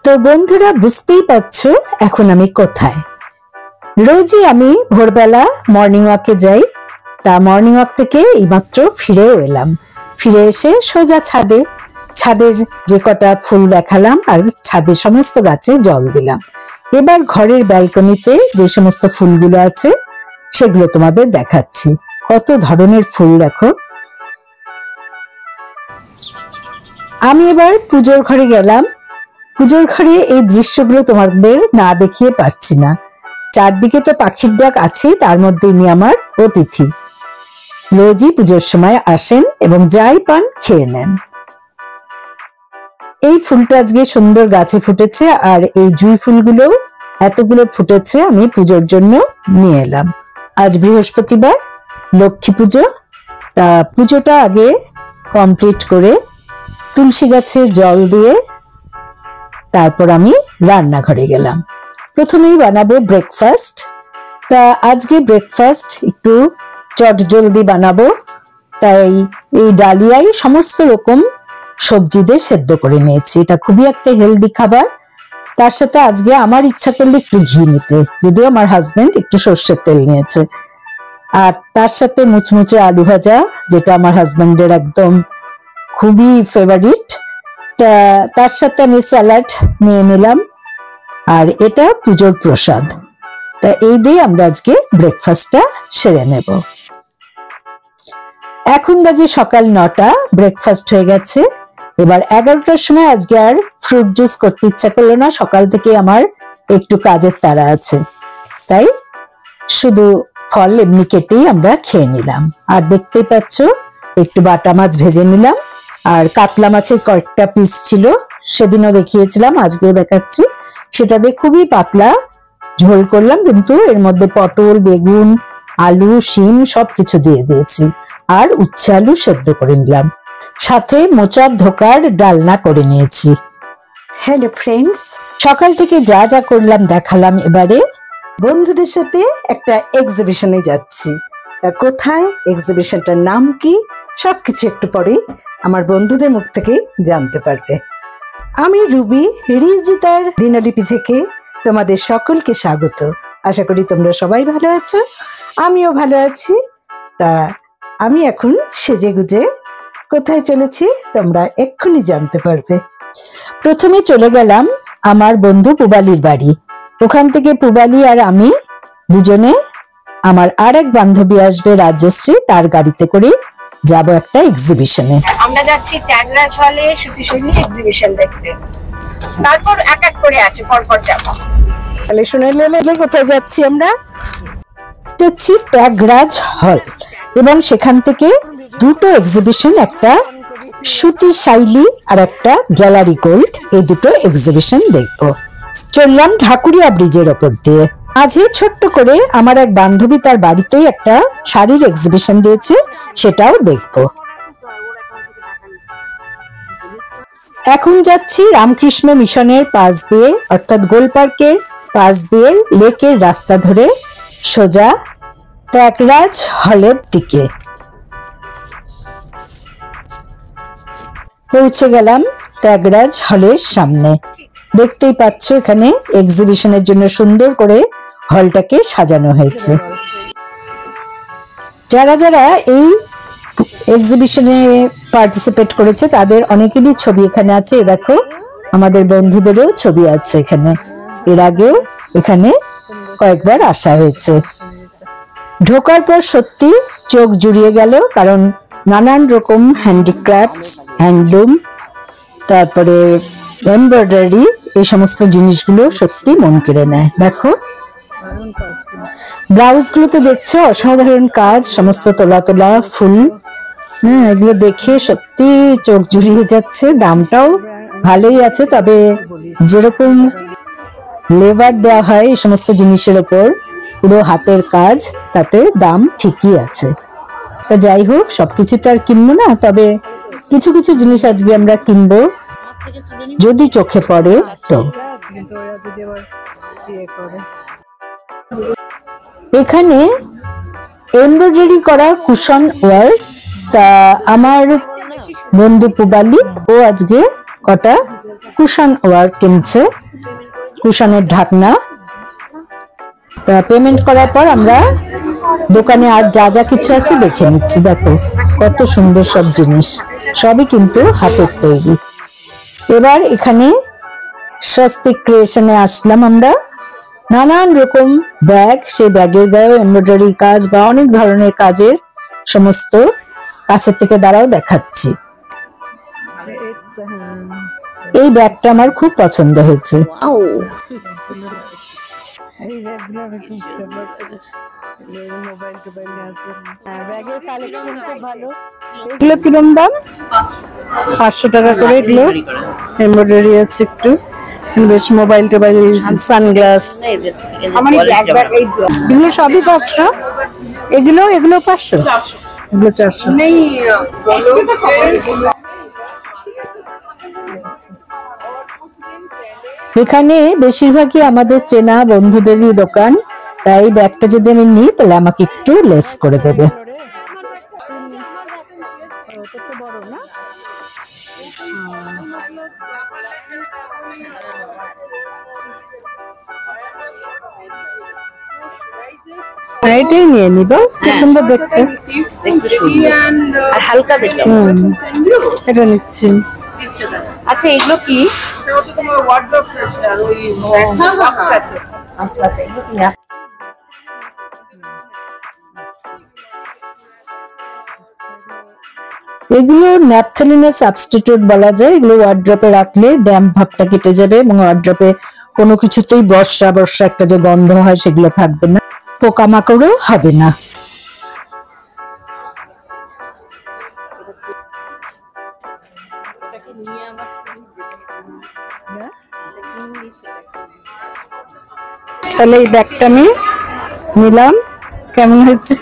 তো বন্ধুরা বুঝতেই পারছো এখন আমি কোথায়। রোজই আমি ভোরবেলা মর্নিং ওয়াকে যাই, তা মর্নিং ওয়াক থেকে এইমাত্র ফিরেও এলাম। ফিরে এসে সোজা ছাদের যে কটা ফুল দেখালাম আর ছাদের সমস্ত গাছে জল দিলাম। এবার ঘরের ব্যালকনিতে যে সমস্ত ফুলগুলো আছে সেগুলো তোমাদের দেখাচ্ছি। কত ধরনের ফুল দেখো। আমি এবার পুজোর ঘরে গেলাম। পুজোর ঘরে এই দৃশ্যগুলো তোমাদের না দেখিয়ে পারছি না। চারদিকে তো পাখির ডাক আছে, তার মধ্যে ইনি আমার অতিথি। রোজই পুজোর সময় আসেন এবং যাই পান খেয়ে নেন। এই ফুলটা আজকে সুন্দর গাছে ফুটেছে, আর এই জুঁই ফুলগুলো এতগুলো ফুটেছে আমি পুজোর জন্য নিয়ে এলাম। আজ বৃহস্পতিবার, লক্ষ্মী পুজো, তা পুজোটা আগে কমপ্লিট করে তুলসী গাছে জল দিয়ে তারপর আমি রান্নাঘরে গেলাম। প্রথমেই বানাবো ব্রেকফাস্ট। তা আজকে ব্রেকফাস্ট একটু চটজলদি বানাবো, তাই এই ডালিয়ায় সমস্ত রকম সবজি দিয়ে সেদ্ধ করে নিয়েছি। এটা খুবই একটা হেলদি খাবার। তার সাথে আজকে আমার ইচ্ছা করলো একটু ঘি নিতে, যদিও আমার হাজবেন্ড একটু সর্ষের তেল নিয়েছে। আর তার সাথে মুচমুচে আলু ভাজা, যেটা আমার হাজবেন্ডের একদম খুবই ফেভারিট। তা তার সাথে আমি স্যালাড নিয়ে নিলাম, আর এটা পুজোর প্রসাদ। তা এই দিয়ে আমরা আজকে ব্রেকফাস্টটা সেরে নেব। এখন বাজে সকাল 9টা, ব্রেকফাস্ট হয়ে গেছে। এবার 11টার সময় আজকে আর ফ্রুট জুস করতে ইচ্ছা করলো না, সকাল থেকে আমার একটু কাজের তাড়া আছে, তাই শুধু ফল এমনি কেটেই আমরা খেয়ে নিলাম। আর দেখতেই পাচ্ছ একটু বাটা মাছ ভেজে নিলাম, আর কাতলা মাছের কয়েকটা পিস ছিল, সেদিনও দেখিয়েছিলাম, আজকেও দেখাচ্ছি। সেটা দিয়ে খুবই পাতলা ঝোল করলাম, কিন্তু এর মধ্যে পটল, বেগুন, আলু, শিম সবকিছু দিয়ে দিয়েছি, আর উচ্ছে আলু সেদ্ধ করে নিলাম। সাথে মোচার ধোকার ডালনা করে নিয়েছি। হ্যালো ফ্রেন্ডস, সকাল থেকে যা যা করলাম দেখালাম। এবারে বন্ধুদের সাথে একটা এক্সিবিশনে যাচ্ছি। তা কোথায়, এক্সিবিশনটার নাম কি, সবকিছু একটু পরে আমার বন্ধুদের মুখ থেকে জানতে পারবে। আমি রুবি, রিজিতার দিনলিপি থেকে তোমাদের সকলকে স্বাগত। আশা করি তোমরা সবাই ভালো আছো, আমিও ভালো আছি। তা আমি এখন সেজেগুজে কোথায় চলেছি তোমরা এক্ষুনি জানতে পারবে। প্রথমে চলে গেলাম আমার বন্ধু পুবালির বাড়ি। ওখান থেকে পুবালি আর আমি দুজনে, আমার আর এক বান্ধবী আসবে রাজশ্রী, তার গাড়িতে করে যাব একটা এক্সিবিশনে। আমরা যাচ্ছি ট্যাংরাজ হলে সুতিশৈলী এক্সিবিশন দেখতে, তারপর এক এক করে আছে পরপর যাবো। তাহলে শুনে নিলে কোথায় যাচ্ছি আমরা। যাচ্ছি ট্যাগরাজ হল, এবং সেখান থেকে দুটো এক্সিবিশন, একটা সুতি শাইলি আর একটা গ্যালারি গোল্ড, এই দুটো এক্সিবিশন দেখবো। চললাম ঢাকুরিয়া ব্রিজের ওপর দিয়ে। আজকে ছোট্ট করে আমার এক বান্ধবী তার বাড়িতেই একটা শাড়ির এক্সিবিশন দিয়েছে, সেটাও দেখবো। এখন যাচ্ছি রামকৃষ্ণ মিশনের পাশ দিয়ে, অর্থাৎ গোল পার্কের পাশ দিয়ে লেকের রাস্তা ধরে সোজা ট্যাগরাজ হলের দিকে। পৌঁছে গেলাম ট্যাগরাজ হলের সামনে। দেখতেই পাচ্ছ এখানে এক্সিবিশনের জন্য সুন্দর করে হলটাকে সাজানো হয়েছে। যারা যারা এই এক্সিবিশনে পার্টিসিপেট করেছে তাদের অনেকেরই ছবি এখানে আছে। দেখো আমাদের বন্ধুদেরও ছবি আছে এখানে, এর আগেও এখানে কয়েকবার আসা হয়েছে। ঢোকার পর সত্যি চোখ জুড়িয়ে গেল, কারণ নানান রকম হ্যান্ডিক্রাফটস, হ্যান্ডলুম, তারপরে এমব্রয়ডারি, এই সমস্ত জিনিসগুলো সত্যি মন কেড়ে নেয়। দেখো ব্লাউজ গুলোতে দেখছো অসাধারণ কাজ, সমস্ত তোলা তোলা ফুল। এগুলো দেখে সত্যি চোখ জুড়িয়ে যাচ্ছে। দামটাও ভালোই আছে, তবে যেরকম লেবার দেওয়া হয় এই সমস্ত জিনিসের ওপর, পুরো হাতের কাজ, তাতে দাম ঠিকই আছে। তা যাই হোক, সবকিছু তো আর কিনবো না, তবে কিছু কিছু জিনিস আজকে আমরা কিনবো যদি চোখে পড়ে। তো এখানে এমব্রয়ডারি করা কুশন ওয়ার্ক। তা আমার বন্ধু পুবালি, ও আজকে কটা কুশন ওয়ার কিনছে, কুশনের ঢাকনা। তা পেমেন্ট করার পর আমরা দোকানে আর যা যা কিছু আছে দেখে নিচ্ছি। দেখো কত সুন্দর সব জিনিস, সবই কিন্তু হাতের তৈরি। এবার এখানে স্বস্তিক ক্রিয়েশনে আসলাম আমরা। নানান রকম ব্যাগ, সেই ব্যাগের গায়ে এমব্রয়ডারি কাজ বা অনেক ধরনের কাজের সমস্ত কাছের থেকে দ্বারাও দেখাচ্ছি। এই ব্যাগটা আমার খুব পছন্দ হয়েছে। এগুলো কিরম দাম? 500 টাকা করে। এগুলো এমব্রয়ডারি আছে একটু, বেশ মোবাইল টোবাইল, সানগ্লাস, এগুলো সবই 500। এগুলো 500, এগুলো 400। এখানে বেশিরভাগই আমাদের চেনা বন্ধুদেরই দোকান, তাই ব্যাগটা যদি আমি নিই তাহলে আমাকে একটু লেস করে দেবে। এটাই নিয়ে নিব, কি সুন্দর দেখতে, হালকা দেখতে। এটা নিচ্ছি। আচ্ছা এগুলো কি? তোমার ওয়ার্ডরোব ফ্রেশনার, ওই বক্স আছে। আচ্ছা এগুলো কি? এগুলো ন্যাপথলিনের সাবস্টিটিউট বলা যায়। এগুলো ওয়ার্ড্রপে রাখলে ড্যাম্প ভাবটা কেটে যাবে এবং ওয়ার্ড্রপে কোনো কিছুতেই বর্ষা একটা যে গন্ধ হয় সেগুলো থাকবে না, পোকামাকড়ও হবে না। তাহলে এই ব্যাগটা আমি নিলাম, কেমন হচ্ছে?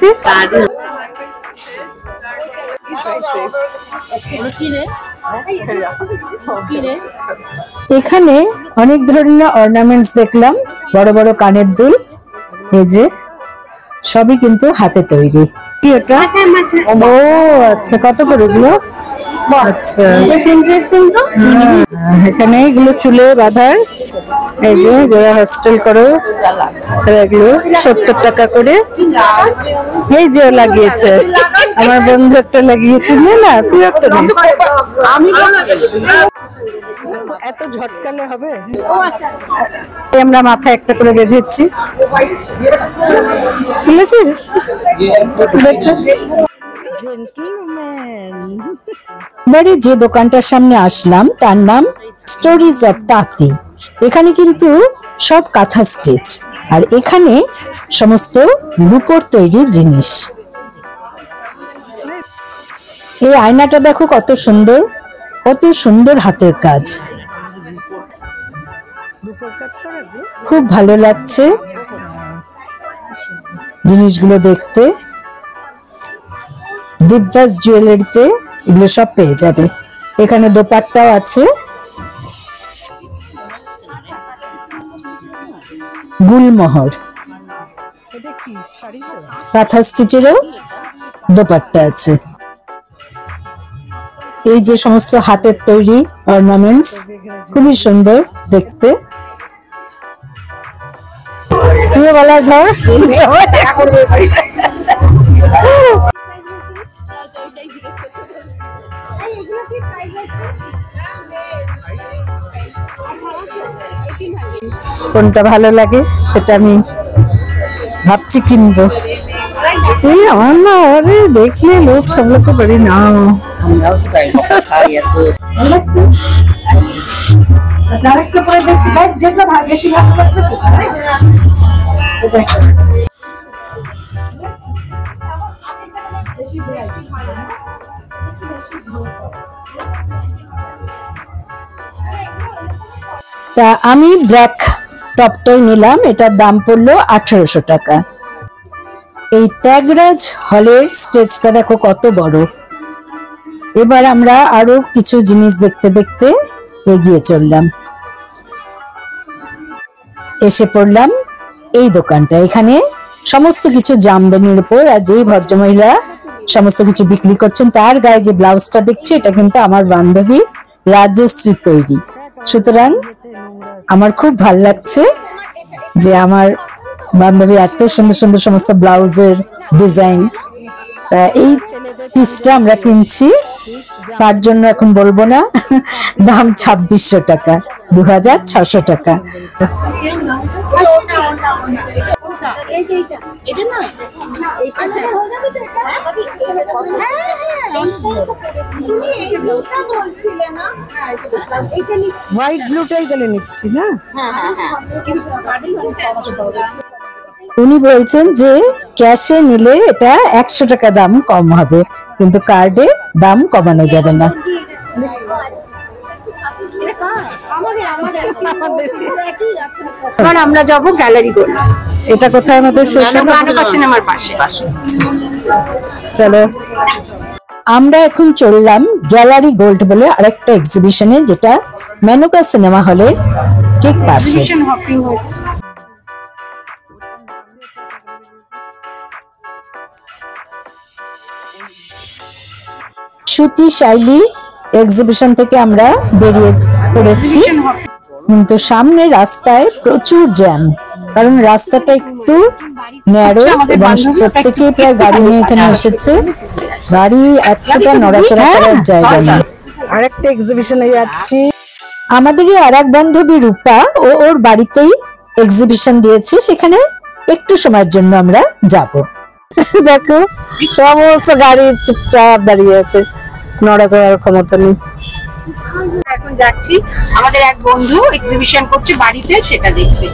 এখানে অনেক ধরনের অর্নামেন্টস দেখলাম, বড় বড় কানের দুল, এই যে সবই কিন্তু হাতে তৈরি। কি এটা? ও আচ্ছা, কত করে এগুলো? আচ্ছা, এখানে এগুলো চুলে বাঁধার, এই যে যারা হোস্টেল করো এগুলো 70 টাকা করে। এই যে লাগিয়েছে আমার বন্ধু, একটা লাগিয়েছে। না তুই একটা, এত ঝটকালে হবে? আমরা মাথায় একটা করে বেঁধেছি, তুলেছিস? এবারে যে দোকানটার সামনে আসলাম তার নাম স্টোরিজ অফ তাঁতি। এখানে কিন্তু সব কাঁথা স্টিচ, আর এখানে সমস্ত রূপোর তৈরি জিনিস। এই আয়নাটা দেখো কত সুন্দর, কত সুন্দর হাতের কাজ, খুব ভালো লাগছে জিনিসগুলো দেখতে। দিব্যাস জুয়েলারিতে এগুলো সব পেয়ে যাবে। এখানে দোপাট্টাও আছে, গুলমোহর, কাঁথা স্টিচেরও দোপাট্টা আছে। এই যে সমস্ত হাতের তৈরি অর্নামেন্টস, খুবই সুন্দর দেখতে। তুই বলা ধর, কোনটা ভালো লাগে সেটা আমি ভাবছি কিনবো। আমার না, আরে দেখলে লোভ সামলাতে পারি না। তা আমি ব্ল্যাক টপটাই নিলাম, এটার দাম পড়লো 1800 টাকা। এই ত্যাগরাজ হলের স্টেজটা দেখো কত বড়। এবার আমরা আরো কিছু জিনিস দেখতে দেখতে এগিয়ে চললাম, এসে পড়লাম এই দোকানটা। এখানে সমস্ত কিছু জামদানির উপর, আর যেই ভদ্রমহিলা সমস্ত কিছু বিক্রি করছেন। তার গায়ে যে ব্লাউজটা দেখছি এটা কিন্তু আমার বান্ধবী রাজশ্রী তৈরি। সুতরাং আমার খুব ভাল লাগছে যে আমার বান্ধবী এত সুন্দর সুন্দর সমস্ত ব্লাউজের ডিজাইন। এই পিসটা আমরা কিনছি, তার জন্য এখন বলবো না, দাম 2600 টাকা, 2600 টাকা। হোয়াইট ব্লুটাই তাহলে নিচ্ছি না। উনি বলছেন যে ক্যাশে নিলে এটা 100 টাকা দাম কম হবে, কিন্তু কার্ডে দাম কমানো যাবে না। এবার আমরা যাবো গ্যালারি গোল্ড। এটা কোথায় আমাদের সিনেমার পাশে। চলো আমরা এখন চললাম গ্যালারি গোল্ড বলে আরেকটা এক্সিবিশনে, যেটা মেনকা সিনেমা হলের ঠিক পাশে। সুতি শাইলি এক্সিবিশন থেকে আমরা বেরিয়ে পড়েছি, কিন্তু সামনে রাস্তায় প্রচুর জ্যাম, কারণ রাস্তাটা একটু ন্যারো এবং প্রত্যেকেই প্রায় গাড়ি নিয়ে এখানে এসেছে। গাড়ি এতটা নড়াচড়া করার জায়গা নেই। আরেকটা এক্সিবিশনে যাচ্ছি। আমাদেরই আর এক বান্ধবী রূপা, ও ওর বাড়িতেই এক্সিবিশন দিয়েছে, সেখানে একটু সময়ের জন্য আমরা যাব। দেখো সমস্ত গাড়ি চুপচাপ দাঁড়িয়ে আছে, নড়াচড়ার ক্ষমতা নেই। এখন যাচ্ছি আমাদের এক বন্ধু এক্সিবিশন করছে বাড়িতে, সেটা দেখতে।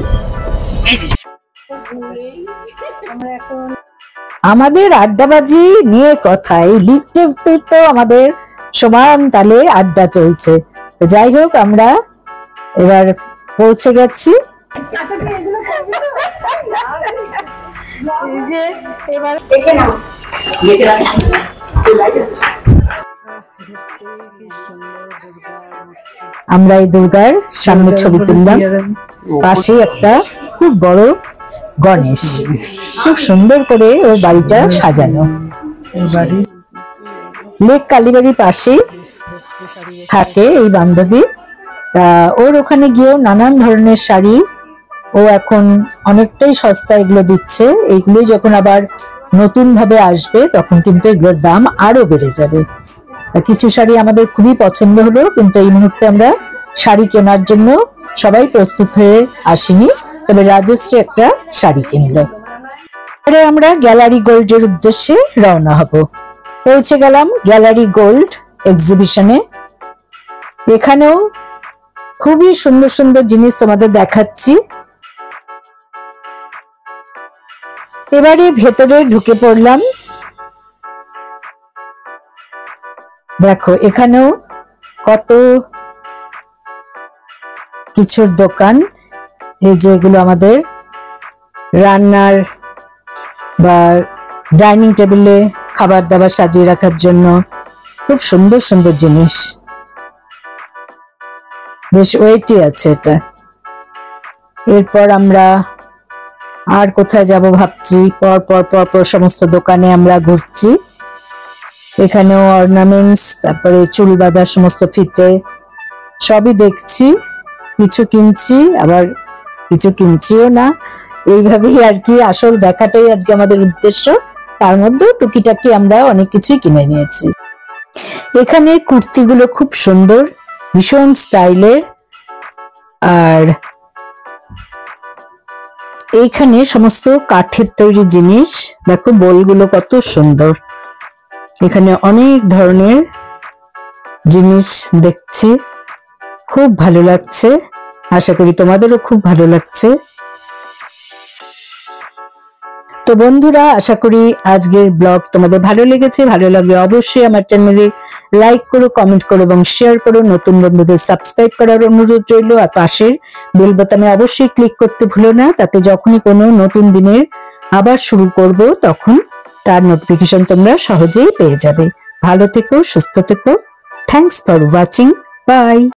আমাদের আড্ডাবাজি নিয়ে কথা, এই লিফটে তো আমাদের সমান তালে আড্ডা চলছে। যাই হোক, আমরা এবার পৌঁছে গেছি। আমরা এই দুর্গার সামনে ছবি তুললাম, পাশে একটা খুব বড় গণেশ, খুব সুন্দর করে ওর বাড়িটা সাজানো। লেক কালীবাড়ির পাশে থাকে এই বান্ধবী, ওর ওখানে গিয়েও নানান ধরনের শাড়ি ও এখন অনেকটাই সস্তা এগুলো দিচ্ছে। এইগুলো যখন আবার নতুন ভাবে আসবে তখন কিন্তু এগুলোর দাম আরো বেড়ে যাবে। কিছু শাড়ি আমাদের খুবই পছন্দ হলো, কিন্তু এই মুহূর্তে আমরা শাড়ি কেনার জন্য সবাই প্রস্তুত হয়ে আসিনি, তবে রাজশ্রী একটা শাড়ি কিনলো। পরে আমরা গ্যালারি গোল্ডের উদ্দেশ্যে রওনা হব। পৌঁছে গেলাম গ্যালারি গোল্ড এক্সিবিশনে। এখানেও খুবই সুন্দর সুন্দর জিনিস তোমাদের দেখাচ্ছি। এবারে ভেতরে ঢুকে পড়লাম। দেখো এখানেও কত কিছুর দোকান, এই যে এগুলো আমাদের রান্নার বা ডাইনিং টেবিলে খাবার দাবার সাজিয়ে রাখার জন্য খুব সুন্দর সুন্দর জিনিস, বেশ ওয়েটই আছে এটা। এরপর আমরা আর কোথায় যাব ভাবছি, পর পর পর পর সমস্ত দোকানে আমরা ঘুরছি। এখানেও অর্নামেন্টস, তারপরে চুল বাঁধার সমস্ত ফিতে সবই দেখছি, কিছু কিনছি আবার কিছু কিনছিও না। এইভাবেই আর কি, আসল দেখাটাই আজকে আমাদের উদ্দেশ্য। তার মধ্যে টুকিটাকি আমরা অনেক কিছুই কিনে নিয়েছি। এখানে কুর্তিগুলো খুব সুন্দর, ভীষণ স্টাইলের, আর এইখানে সমস্ত কাঠের তৈরি জিনিস। দেখো বোলগুলো কত সুন্দর। এখানে অনেক ধরনের জিনিস দেখছি, খুব ভালো লাগছে। আশা করি তোমাদেরও খুব ভালো লাগছে। তো বন্ধুরা, আশা করি আজকের ব্লগ তোমাদের ভালো লেগেছে। ভালো লাগলে অবশ্যই আমার চ্যানেলে লাইক করো, কমেন্ট করো এবং শেয়ার করো। নতুন বন্ধুদের সাবস্ক্রাইব করার অনুরোধ রইল, আর পাশের বেল বোতামে অবশ্যই ক্লিক করতে ভুলো না, তাতে যখনই কোনো নতুন দিনের আবার শুরু করব তখন তার নোটিফিকেশন তোমরা সহজেই পেয়ে যাবে। ভালো থেকো, সুস্থ থেকো। Thanks for watching. বাই।